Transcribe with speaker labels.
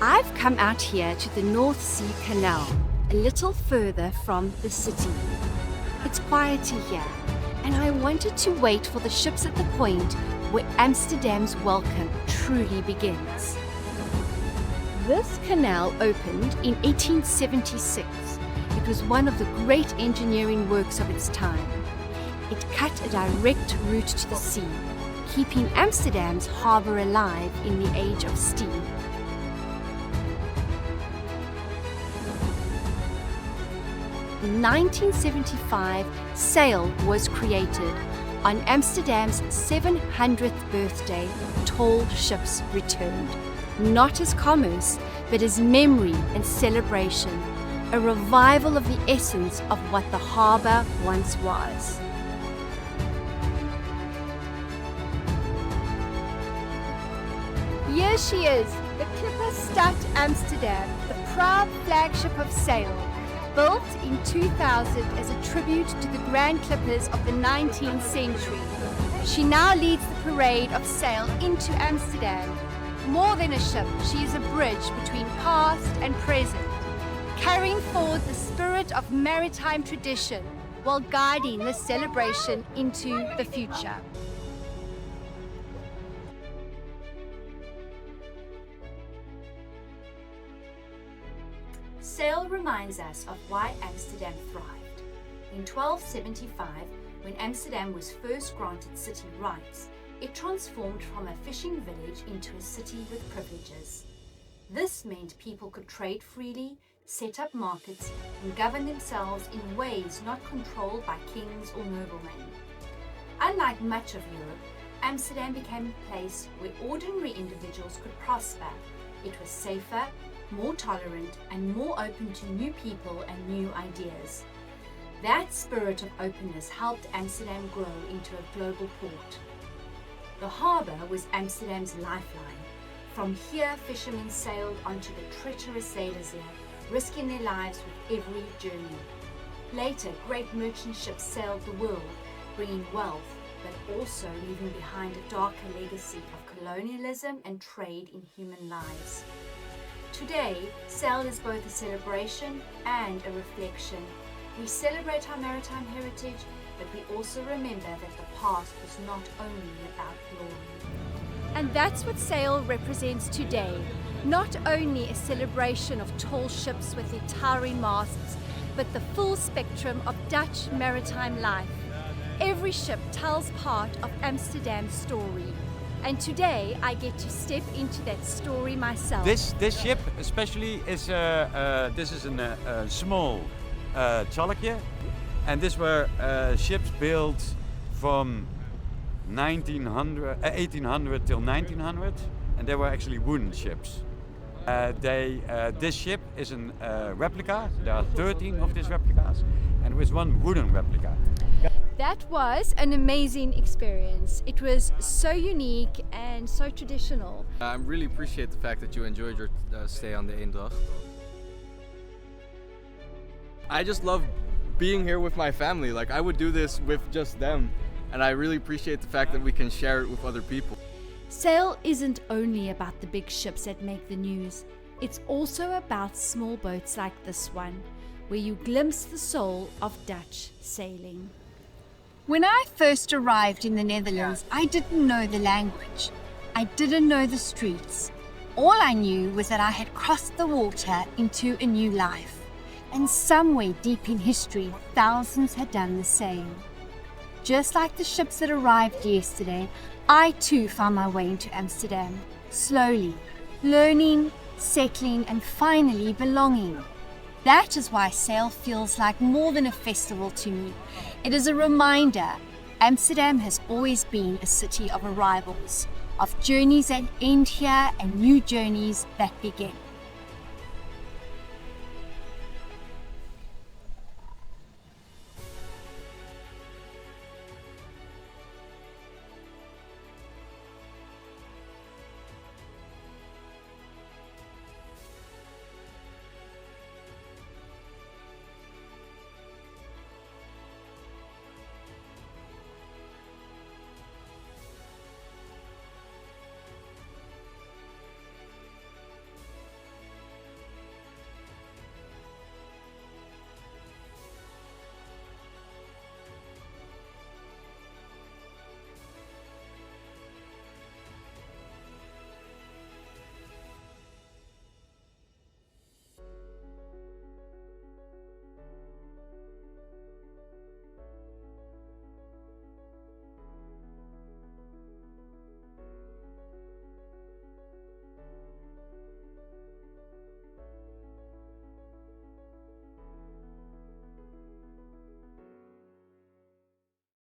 Speaker 1: I've come out here to the North Sea Canal, a little further from the city. It's quieter here, and I wanted to wait for the ships at the point where Amsterdam's welcome truly begins. This canal opened in 1876. It was one of the great engineering works of its time. It cut a direct route to the sea, keeping Amsterdam's harbour alive in the age of steam. In 1975, SAIL was created. On Amsterdam's 700th birthday, tall ships returned, not as commerce, but as memory and celebration, a revival of the essence of what the harbour once was. Here she is, the Clipper-Stad Amsterdam, the proud flagship of SAIL. Built in 2000 as a tribute to the Grand Clippers of the 19th century. She now leads the parade of SAIL into Amsterdam. More than a ship, she is a bridge between past and present, carrying forward the spirit of maritime tradition while guiding the celebration into the future. SAIL reminds us of why Amsterdam thrived. In 1275, when Amsterdam was first granted city rights, it transformed from a fishing village into a city with privileges. This meant people could trade freely, set up markets, and govern themselves in ways not controlled by kings or noblemen. Unlike much of Europe, Amsterdam became a place where ordinary individuals could prosper. It was safer, more tolerant, and more open to new people and new ideas. That spirit of openness helped Amsterdam grow into a global port. The harbour was Amsterdam's lifeline. From here, fishermen sailed onto the treacherous Zuiderzee, risking their lives with every journey. Later, great merchant ships sailed the world, bringing wealth, but also leaving behind a darker legacy of colonialism and trade in human lives. Today, SAIL is both a celebration and a reflection. We celebrate our maritime heritage, but we also remember that the past was not only about glory. And that's what SAIL represents today. Not only a celebration of tall ships with their towering masts, but the full spectrum of Dutch maritime life. Every ship tells part of Amsterdam's story. And today I get to step into that story myself.
Speaker 2: This ship especially is this is a small tjalk, and these were ships built from 1800 till 1900, and they were actually wooden ships. This ship is a replica. There are 13 of these replicas, and there is one wooden replica.
Speaker 1: That was an amazing experience. It was so unique and so traditional.
Speaker 3: I really appreciate the fact that you enjoyed your stay on the Eendracht. I just love being here with my family. Like, I would do this with just them, and I really appreciate the fact that we can share it with other people.
Speaker 1: SAIL isn't only about the big ships that make the news. It's also about small boats like this one, where you glimpse the soul of Dutch sailing. When I first arrived in the Netherlands, I didn't know the language. I didn't know the streets. All I knew was that I had crossed the water into a new life. And somewhere deep in history, thousands had done the same. Just like the ships that arrived yesterday, I too found my way into Amsterdam, slowly, learning, settling, and finally belonging. That is why SAIL feels like more than a festival to me. It is a reminder Amsterdam has always been a city of arrivals, of journeys that end here and new journeys that begin.